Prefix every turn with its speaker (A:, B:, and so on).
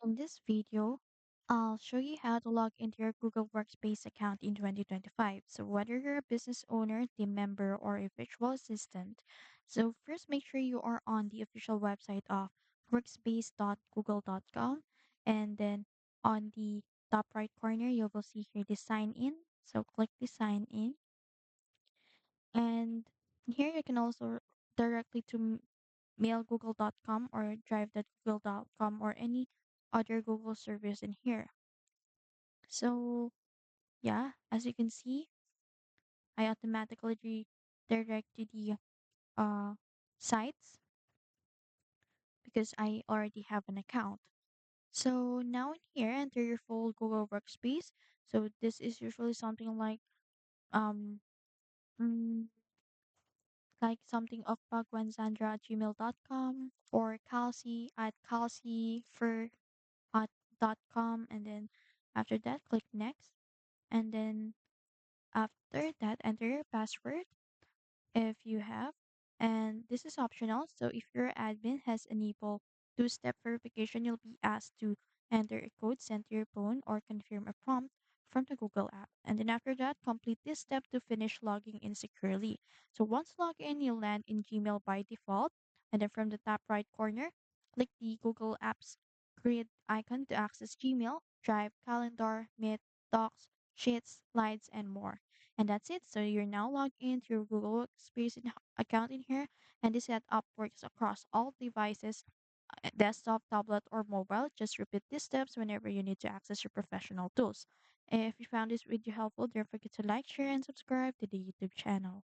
A: In this video, I'll show you how to log into your Google Workspace account in 2025. So whether you're a business owner, team member, or a virtual assistant, so first make sure you are on the official website of workspace.google.com, and then on the top right corner, you will see here the sign in. So click the sign in, and here you can also directly to mailgoogle.com or drive.google.com or any other Google service in here. So yeah, as you can see, I automatically redirect to the uh, sites because I already have an account. So now in here, enter your full Google Workspace. So this is usually something um mm, like something of pagwanzandra@gmail.com or calci@calcifer dot com, and then after that click next, and then after that enter your password if you have, and this is optional. So if your admin has enabled two-step verification, you'll be asked to enter a code sent to your phone or confirm a prompt from the Google app, and then after that complete this step to finish logging in securely. So once logged in, you'll land in Gmail by default, and then from the top right corner click the Google apps grid icon to access Gmail, Drive, Calendar, Meet, Docs, Sheets, Slides, and more. And that's it. So you're now logged into your Google Workspace account in here, and this setup works across all devices, desktop, tablet, or mobile. Just repeat these steps whenever you need to access your professional tools. If you found this video helpful, don't forget to like, share, and subscribe to the YouTube channel.